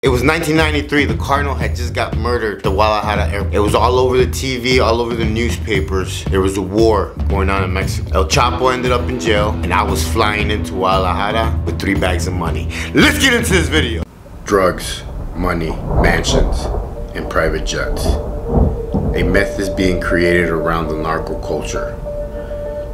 It was 1993, the Cardinal had just got murdered at the Guadalajara airport. It was all over the TV, all over the newspapers. There was a war going on in Mexico. El Chapo ended up in jail, and I was flying into Guadalajara with 3 bags of money. Let's get into this video. Drugs, money, mansions, and private jets. A myth is being created around the narco culture.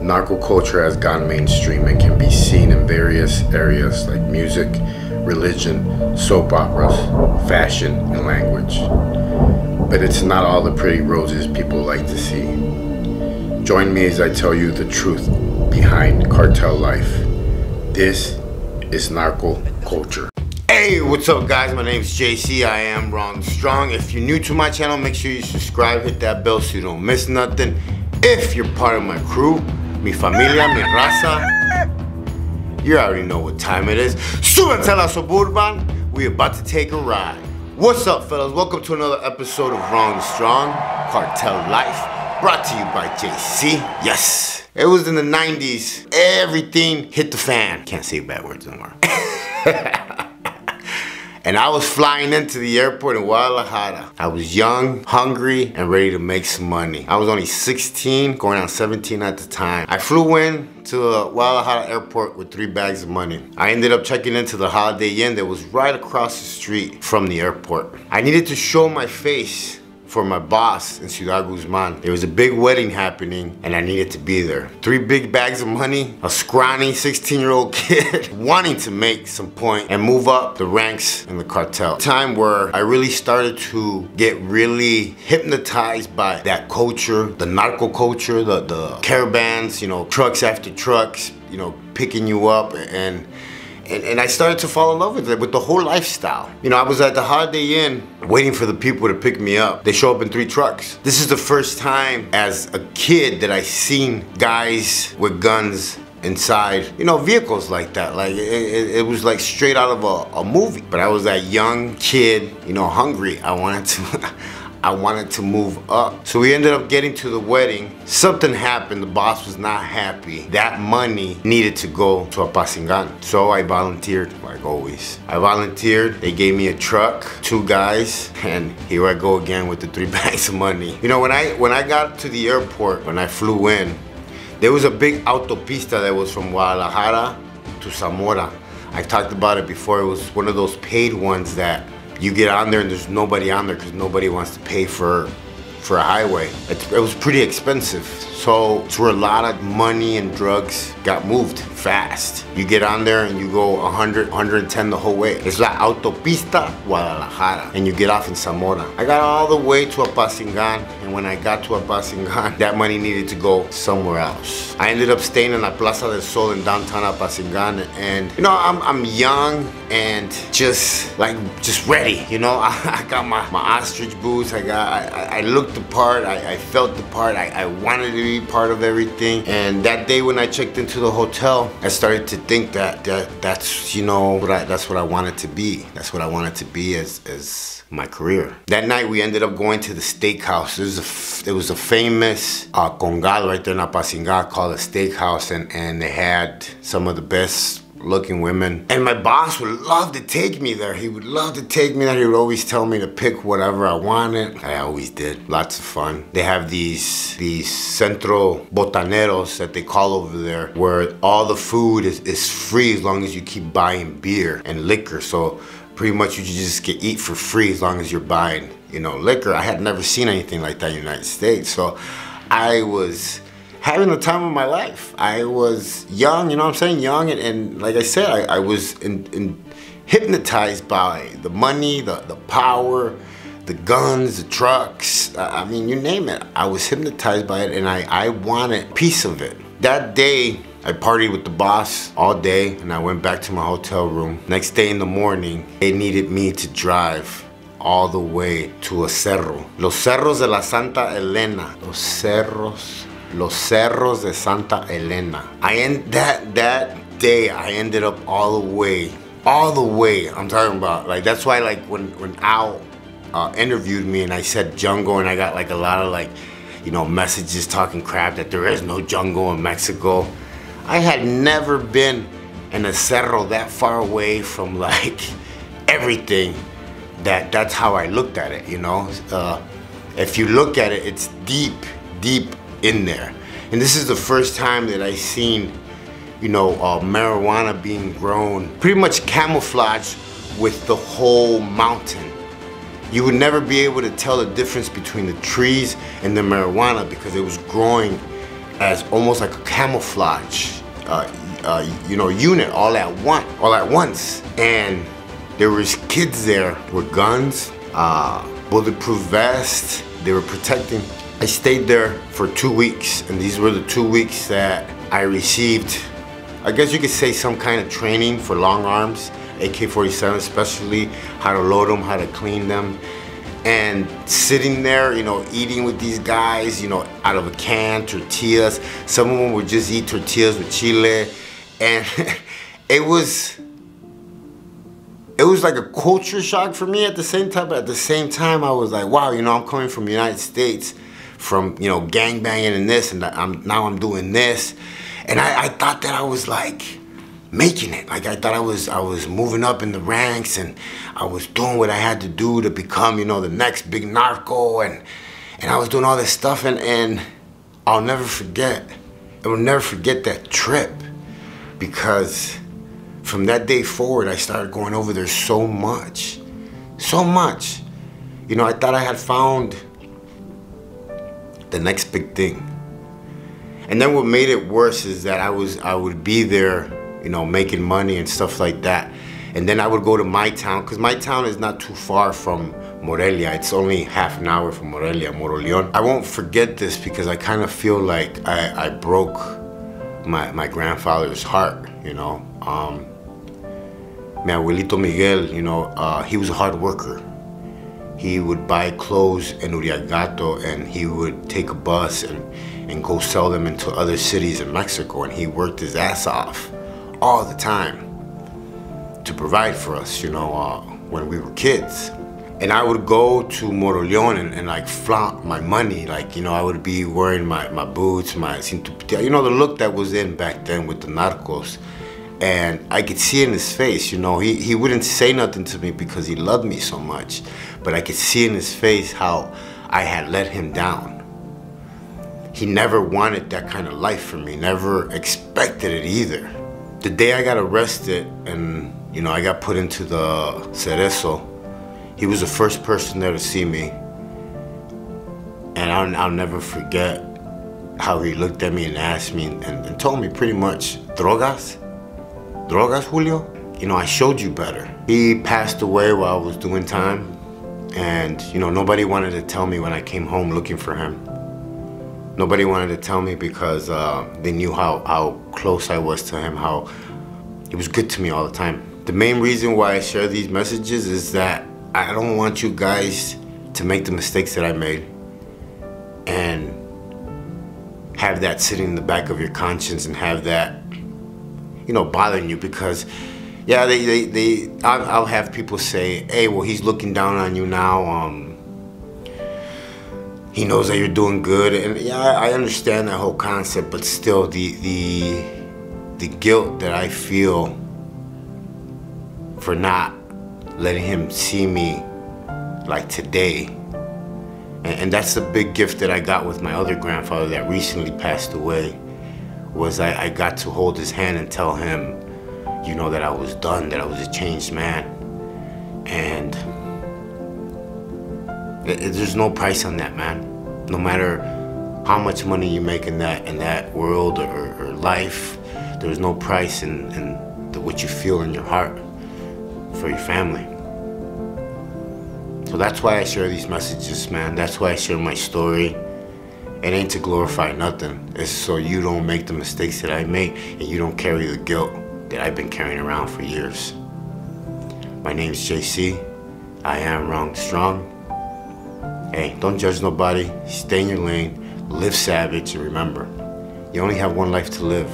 Narco culture has gone mainstream and can be seen in various areas like music, religion, soap operas, fashion, and language. But it's not all the pretty roses people like to see. Join me as I tell you the truth behind cartel life. This is narco culture. Hey, what's up guys? My name is JC. I am Raw and Strong. If you're new to my channel, make sure you subscribe, hit that bell so you don't miss nothing. If you're part of my crew, mi familia, mi raza, you already know what time it is. Súbanse a la Suburban. We about to take a ride. What's up, fellas? Welcome to another episode of Raw and Strong, Cartel Life, brought to you by JC. Yes, it was in the 90s. Everything hit the fan. Can't say bad words anymore. And I was flying into the airport in Guadalajara. I was young, hungry, and ready to make some money. I was only 16, going on 17 at the time. I flew in to the Guadalajara airport with 3 bags of money. I ended up checking into the Holiday Inn that was right across the street from the airport. I needed to show my face for my boss in Ciudad Guzman. There was a big wedding happening and I needed to be there. 3 big bags of money, a scrawny 16-year-old kid wanting to make some point and move up the ranks in the cartel. Time where I really started to get really hypnotized by that culture, the narco culture, the caravans, you know, trucks after trucks, you know, picking you up and I started to fall in love with it, with the whole lifestyle. You know, I was at the Holiday Inn waiting for the people to pick me up. They show up in 3 trucks. This is the first time as a kid that I seen guys with guns inside, you know, vehicles like that. Like, it was like straight out of a movie. But I was that young kid, you know, hungry. I wanted to move up. So we ended up getting to the wedding. Something happened, the boss was not happy. That money needed to go to Apasingan. So I volunteered, like always. I volunteered, they gave me a truck, 2 guys, and here I go again with the 3 bags of money. You know, when I got to the airport, when I flew in, there was a big autopista that was from Guadalajara to Zamora. I talked about it before, it was one of those paid ones that you get on there and there's nobody on there because nobody wants to pay for a highway. It was pretty expensive. So it's where a lot of money and drugs got moved fast. You get on there and you go 100, 110 the whole way. It's la autopista Guadalajara and you get off in Zamora. I got all the way to Apasingan, and when I got to Apasingan, that money needed to go somewhere else. I ended up staying in la Plaza del Sol in downtown Apasingan, and you know, I'm young and just ready, you know. I got my ostrich boots, I looked the part, I felt the part, I wanted to be part of everything. And that day when I checked into the hotel, I started to think that's, you know, that's what I wanted to be. That's what I wanted to be as my career. That night we ended up going to the steakhouse. It was a famous congal right there in Apasingan called a steakhouse, and they had some of the best looking women. And my boss would love to take me there. He would love to take me there. He would always tell me to pick whatever I wanted. I always did. Lots of fun. They have these centro botaneros that they call over there, where all the food is free as long as you keep buying beer and liquor. So pretty much you just get eat for free as long as you're buying, you know, liquor. I had never seen anything like that in the United States. So I was having the time of my life. I was young, you know what I'm saying? Young, and like I said, I was hypnotized by the money, the power, the guns, the trucks. I mean, you name it. I was hypnotized by it, and I wanted a piece of it. That day, I partied with the boss all day, and I went back to my hotel room. Next day in the morning, they needed me to drive all the way to a cerro. Los Cerros de la Santa Elena. Los Cerros de Santa Elena. That day I ended up all the way. I'm talking about, like, that's why, like, when Al interviewed me and I said jungle, and I got like a lot of, like, you know, messages talking crap that there is no jungle in Mexico. I had never been in a cerro that far away from, like, everything. that's how I looked at it, you know. If you look at it, it's deep, deep in there. And this is the first time that I seen, you know, marijuana being grown, pretty much camouflaged with the whole mountain. You would never be able to tell the difference between the trees and the marijuana because it was growing as almost like a camouflage, you know, unit all at once. And there was kids there with guns, bulletproof vests. They were protecting. I stayed there for 2 weeks, and these were the 2 weeks that I received, I guess you could say, some kind of training for long arms, AK-47 especially, how to load them, how to clean them. And sitting there, you know, eating with these guys, you know, out of a can, tortillas. Some of them would just eat tortillas with chile. And it was like a culture shock for me at the same time. But at the same time, I was like, wow, you know, I'm coming from the United States, from, you know, gangbanging and this, and now I'm doing this. And I thought that I was like making it. Like I thought I was moving up in the ranks, and I was doing what I had to do to become, you know, the next big narco, and I was doing all this stuff, and I'll never forget. I will never forget that trip, because from that day forward, I started going over there so much. You know, I thought I had found the next big thing. And then what made it worse is that I would be there, you know, making money and stuff like that. And then I would go to my town, because my town is not too far from Morelia. It's only half an hour from Morelia, Moroleon. I won't forget this because I kind of feel like I broke my grandfather's heart, you know. My abuelito Miguel, you know, he was a hard worker. He would buy clothes in Uriagato, and he would take a bus and go sell them into other cities in Mexico, and he worked his ass off all the time to provide for us, you know, when we were kids. And I would go to Moroleon and like flaunt my money, like, you know, I would be wearing my boots, my cinturita, you know, the look that was in back then with the narcos. And I could see in his face, you know, he wouldn't say nothing to me because he loved me so much, but I could see in his face how I had let him down. He never wanted that kind of life for me, never expected it either. The day I got arrested and, you know, I got put into the Cerezo, he was the first person there to see me. And I'll never forget how he looked at me and asked me and told me pretty much, "Drogas? Drogas, Julio? You know, I showed you better." He passed away while I was doing time. And, you know, nobody wanted to tell me when I came home looking for him. Nobody wanted to tell me because they knew how close I was to him, how he was good to me all the time. The main reason why I share these messages is that I don't want you guys to make the mistakes that I made and have that sitting in the back of your conscience and have that, you know, bothering you. Because yeah, I'll have people say, "Hey, well, he's looking down on you now. He knows that you're doing good." And yeah, I understand that whole concept, but still, the guilt that I feel for not letting him see me like today. And that's the big gift that I got with my other grandfather that recently passed away, was I got to hold his hand and tell him, you know, that I was done, that I was a changed man. And there's no price on that, man. No matter how much money you make in that world or life, there's no price in what you feel in your heart for your family. So that's why I share these messages, man. That's why I share my story. It ain't to glorify nothing. It's so you don't make the mistakes that I made and you don't carry the guilt that I've been carrying around for years. My name's JC. I am Wrong Strong. Hey, don't judge nobody. Stay in your lane. Live savage, and remember, you only have one life to live.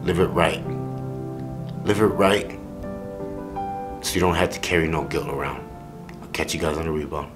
Live it right. Live it right so you don't have to carry no guilt around. I'll catch you guys on the rebound.